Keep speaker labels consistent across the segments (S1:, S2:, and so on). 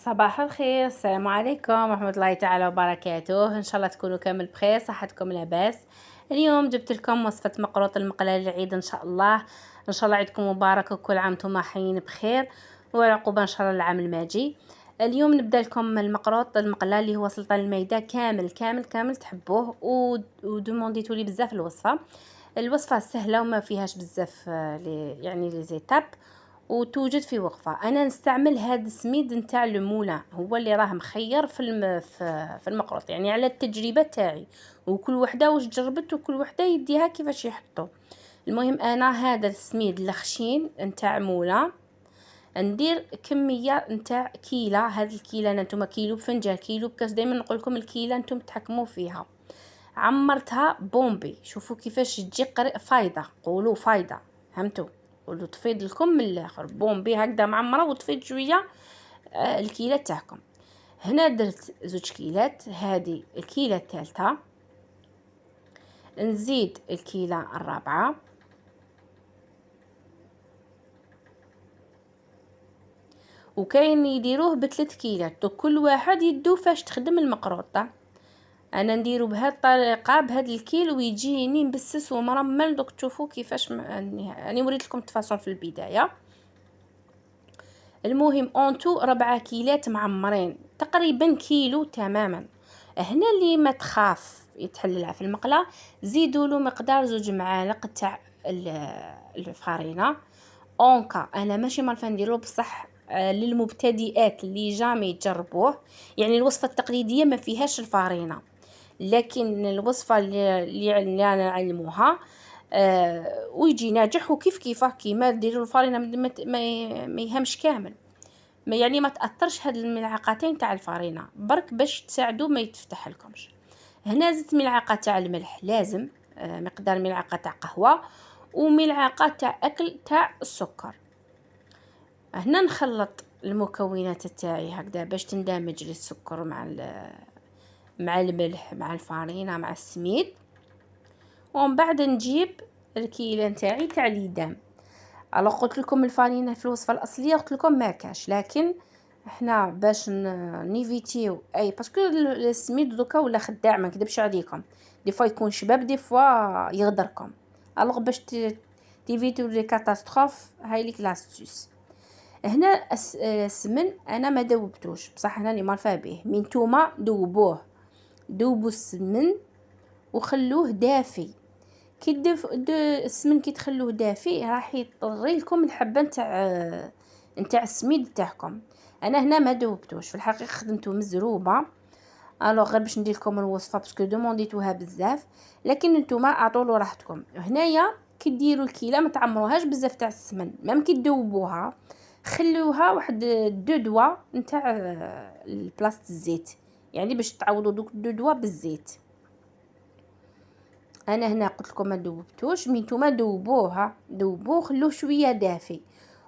S1: صباح الخير، السلام عليكم ورحمة الله تعالى وبركاته. ان شاء الله تكونوا كامل بخير، صحتكم لاباس. اليوم جبت لكم وصفة مقروط المقلاة للعيد ان شاء الله. ان شاء الله عيدكم مبارك وكل عام وانتم حيين بخير وعقوبة ان شاء الله العام الماجي. اليوم نبدا لكم المقروط المقلاة اللي هو سلطان الميدة كامل كامل كامل تحبوه ودومونديتوا لي بزاف الوصفة سهلة وما فيهاش بزاف لي زيتاب وتوجد في وقفة. انا نستعمل هذا السميد نتاع المولان، هو اللي راه مخير في المقروط، يعني على التجربة تاعي، وكل وحده واش جربت وكل وحده يديها كيفاش يحطوا. المهم انا هذا السميد الخشين نتاع مولان ندير كميه نتاع كيله. هذه الكيله نتوما كيلو بفنجان كيلو بكاس، دائما نقول لكم الكيله نتوما تحكموا فيها. عمرتها بومبي، شوفوا كيفاش تجي فايده، قولوا فايده، فهمتوا؟ قولوا تفيض لكم من الاخر. بومبي هكذا معمره وتفيض شويه الكيله تاعكم. هنا درت 2 كيلات، هذه الكيله الثالثه، نزيد الكيله الرابعه، وكاين يديروه ب3 كيلات، كل واحد يدو فاش تخدم المقروطه. انا نديرو بهذه الطريقه بهذا الكيل ويجيني مبسس ومرمل. دوك تشوفوا كيفاش يعني وريت لكم التفاصيل في البدايه. المهم اونتو 4 كيلات معمرين، تقريبا كيلو تماما. هنا اللي ما تخاف يتحللها في المقله، زيدوا له مقدار 2 معالق تاع الفارينه اونكا. انا ماشي مالفه نديرو بصح للمبتدئات اللي جامي يجربوه، يعني الوصفه التقليديه ما فيهاش الفارينه، لكن الوصفه اللي انا نعلموها ويجي ناجح وكيف كيفه كيما ديروا الفارينه ما يهمش كامل، ما يعني ما تاثرش هاد الملعقتين تاع الفارينه برك باش تساعدوا ما يتفتح لكمش. هنا زدت ملعقه تاع الملح، لازم مقدار ملعقه تاع قهوه وملعقه تاع اكل تاع السكر. هنا نخلط المكونات تاعي هكذا باش تندمج السكر مع الملح مع الفارينه مع السميد. ومن بعد نجيب الكيله نتاعي تاع ليدام. انا قلت لكم الفارينه في الوصفه الاصليه قلت لكم ما كاش، لكن احنا باش نيفيتيو اي باسكو السميد دوكا ولا خداع، ما نكذبش عليكم، دي فوا يكون شباب دي فوا يغدركم. الوغ باش تيفيتيو لي كاتاستروف هاي ليك لاستوس. هنا السمن انا ما دوبتوش بصح انا اللي مالفه به، من نتوما دوبوا السمن وخلوه دافي. كي السمن كي تخلوه دافي راح يطري لكم الحبه نتاع السميد تاعكم. انا هنا ما دوبتوش، في الحقيقه خدمته مزروبه. الوغ غير باش ندير لكم الوصفه باسكو دومونديتوها بزاف، لكن نتوما اعطوا راحتكم. هنايا كي ديروا الكيله ما تعمروهاش بزاف تاع السمن، ميم كي تذوبوها خلوها واحد 2 دوا نتاع البلاصه الزيت، يعني باش تعوضوا دوك 2 دوا بالزيت. انا هنا قلت لكم ما ذوبتوش، نتوما ذوبوه خلوه شويه دافي،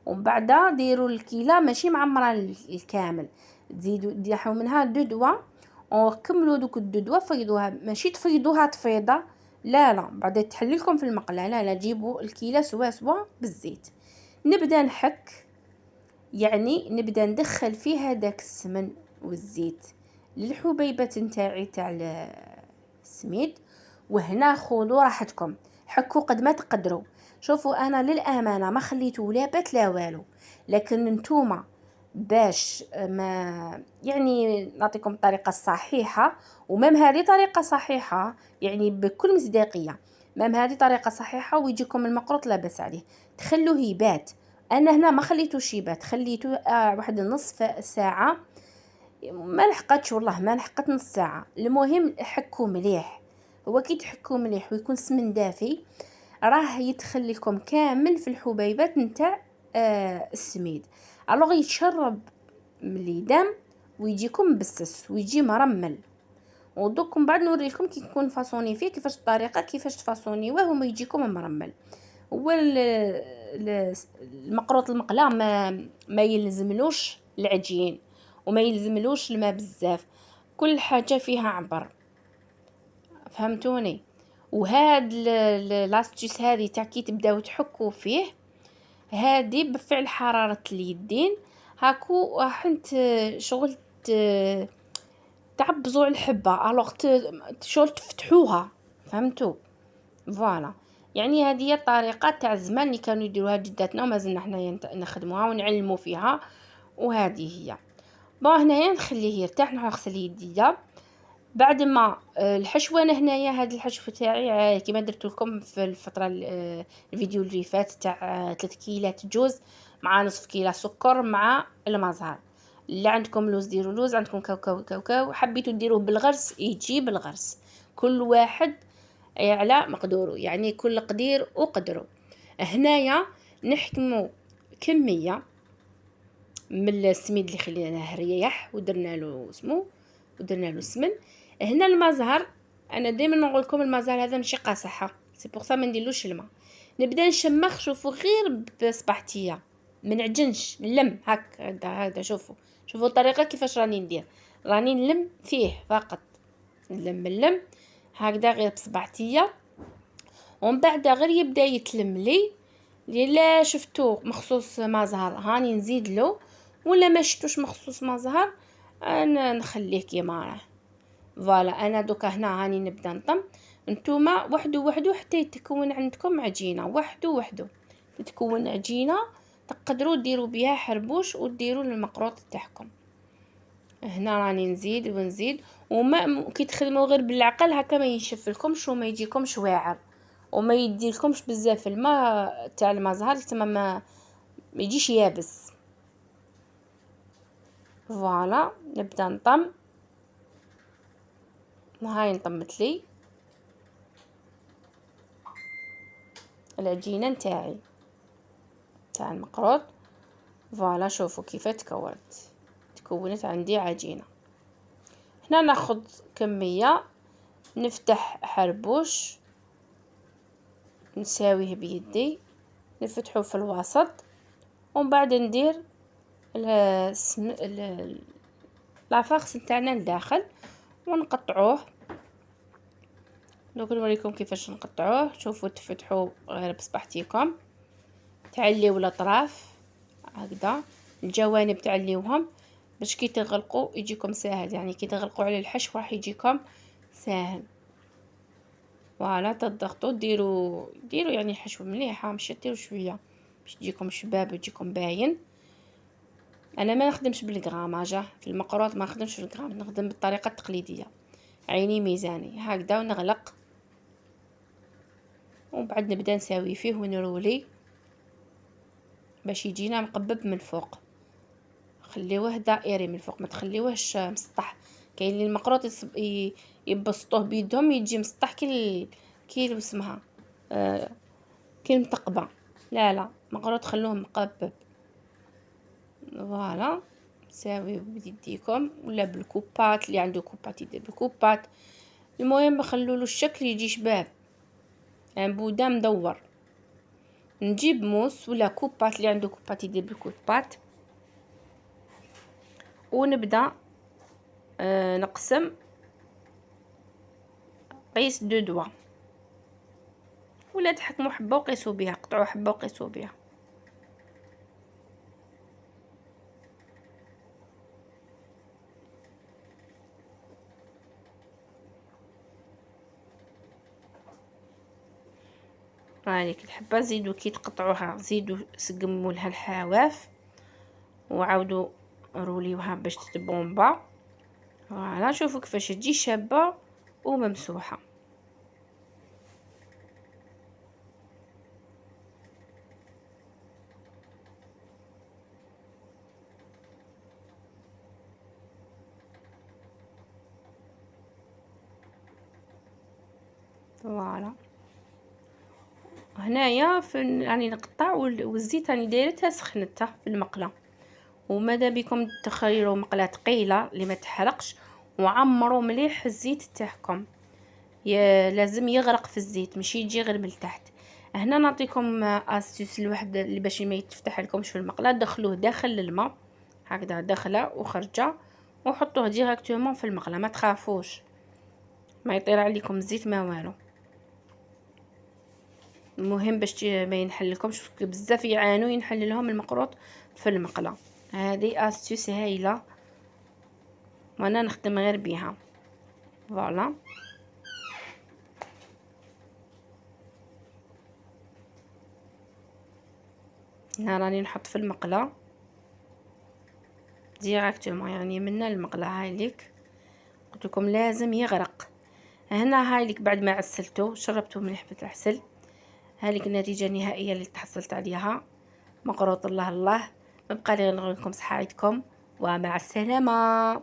S1: ومن بعد ديروا الكيله ماشي معمره الكامل، تزيدوا ديحوا منها 2 دوا وكملوا دوك 2 دوا. فيضوها، ماشي تفيضوها تفيضه، لا بعد تحل لكم في المقله، لا جيبوا الكيله سوا بالزيت. نبدا نحك، يعني نبدا ندخل فيها داك السمن والزيت للحبيبات نتاعي تاع السميد. وهنا خذوا راحتكم، حكوا قد ما تقدروا. شوفوا انا للامانه ما خليته لا بات لا والو، لكن نتوما باش ما يعني نعطيكم الطريقه الصحيحه، ومام هذه طريقه صحيحه يعني بكل مصداقيه، مام هذه طريقه صحيحه ويجيكم المقروط لا باس عليه. تخلوه يبات، انا هنا ما خليتوش يبات، خليته واحد نصف ساعه، ما لحقتش والله ما لحقت نص ساعه. المهم حكوا مليح، هو كي تحكوا مليح ويكون سمن دافي راه يدخل لكم كامل في الحبيبات نتاع السميد. الوغ يتشرب ملي دام ويجيكم مبسس ويجي مرمل. ودوك من بعد نوري لكم كي يكون فاصوني فيه كيفاش الطريقه كيفاش تفاصونيوه وما يجيكم مرمل. هو المقروط المقلاه ما يلزملوش العجين وما يلزملوش الماء بزاف، كل حاجه فيها عبر، فهمتوني؟ وهاد لاستيس هذه تاع كي تبداو تحكوا فيه، هذه بفعل حراره اليدين هاكو راح انت شغل تعبزوا الحبة الوغ شغل تفتحوها، فهمتوا؟ فوالا، يعني هذه هي الطريقة تاع زمان اللي كانوا يديروها جداتنا ومازلنا حنايا نخدموها ونعلموا فيها. وهذه هي هنايا نخليه يرتاح، نغسل يديا بعد ما الحشوه. انا هنايا هذا الحشو تاعي كيما درت لكم في الفتره الفيديو اللي فات تاع 3 كيلات جوز مع نصف كيلو سكر مع المزهر. اللي عندكم لوز ديروا لوز، عندكم كاوكاو حبيتوا ديروه بالغرس يجي بالغرس، كل واحد على مقدوره، يعني كل قدير وقدره. هنايا نحكموا كميه من السميد اللي خليناه ريح ودرنا له ودرنا له السمن. هنا المزهر انا دائما نقول لكم المزهر هذا ماشي قاصحه، سي بور سا ما نديرلوش الماء. نبدا نشمخ، شوفوا غير بصباحتيه ما نعجنش، نلم هكا شوفوا الطريقه كيفاش راني ندير، راني نلم فيه فقط، نلم هكذا غير بصباحتيه. ومن بعد غير يبدا يتلم لي لا شفتو مخصوص مزهر هاني نزيد له، ولا ما شفتوش مخصوص مزهر انا نخليه كيما راه. فوالا انا دوكا هنا هاني نبدا نطم، نتوما وحدو حتى يتكون عندكم عجينه وحدو تتكون عجينه تقدروا ديروا بها حربوش وديروا المقروط تاعكم. هنا راني نزيد وما كي تخدموا غير بالعقل هكا ما ينشف لكمش وما يجيكمش واعر وما يديلكمش بزاف الماء تاع المزهر تما ما يجيش يابس. فوالا نبدا نطم، هاي نطمت لي العجينه نتاعي تاع المقروط. فوالا شوفوا كيف تكونت عندي عجينه. هنا ناخذ كميه، نفتح حربوش نساويه بيدي، نفتحه في الوسط ومن بعد ندير لافاخس نتاعنا لداخل ونقطعوه. دوك نوريكم كيفاش نقطعوه. شوفوا تفتحوا غير بصباحتيكم، تعليو الاطراف هكذا، الجوانب تعليوهم باش كي تغلقوا يجيكم ساهل، يعني كي تغلقوا على الحشو راح يجيكم ساهل. فوالا تضغطوا ديروا يعني حشو مليحه، مش ديروا شويه باش تجيكم شباب ويجيكم باين. انا ما نخدمش بالغراماج في المقروط، ما نخدمش بالغرام، نخدم بالطريقه التقليديه عيني ميزاني هكذا ونغلق. وبعد نبدا نساوي فيه ونرولي باش يجينا مقبب من الفوق. خليوه دائري من الفوق، ما تخليوهش مسطح. كاين اللي المقروط يبسطوه بيدهم يجي مسطح كي اسمها كي المتقبه. لا مقروط خلوه مقبب. فوالا ساويو بيديكم ولا بالكوبات، اللي عنده كوبات يدير بالكوبات. المهم بخلولو الشكل يجي شباب بودا مدور. نجيب موس ولا كوبات، اللي عنده كوبات يدير بالكوبات، ونبدا نقسم قيس 2 دوا ولا تحكموا حبه وقيسوا بها، قطعوا حبه وقيسوا بها. هذيك الحبه زيدوا كي تقطعوها زيدوا سقموا لها الحواف وعاودوا روليوها باش تتبومبا. فوالا شوفوا كيفاش تجي شابه وممسوحه. فوالا هنايا راني نقطع والزيت راني دايرتها سخنتها في المقله، وماذا بكم تخيروا مقله ثقيله اللي ما تحرقش، وعمروا مليح الزيت تاعكم لازم يغرق في الزيت ماشي يجي غير من تحت. هنا نعطيكم استيس الواحد اللي باش ما يتفتح لكمش في المقله، دخلوه داخل الماء هكذا داخله وخرجه وحطوه ديريكتومون في المقله، ما تخافوش ما يطير عليكم الزيت ما والو. المهم باش ما ينحل لكمش، بزاف يعانوا ينحل لهم المقروط في المقله. هذه استيوس هايله وانا نخدم غير بها. فوالا هنا راني نحط في المقله ديراكتومون، يعني من المقله. هايليك قلت لكم لازم يغرق. هنا هايليك بعد ما عسلته شربته من حبه العسل. هايليك النتيجه النهائيه اللي تحصلت عليها. مقروط الله الله. ما بقى لي غير نقول لكم صحه عيدكم ومع السلامه.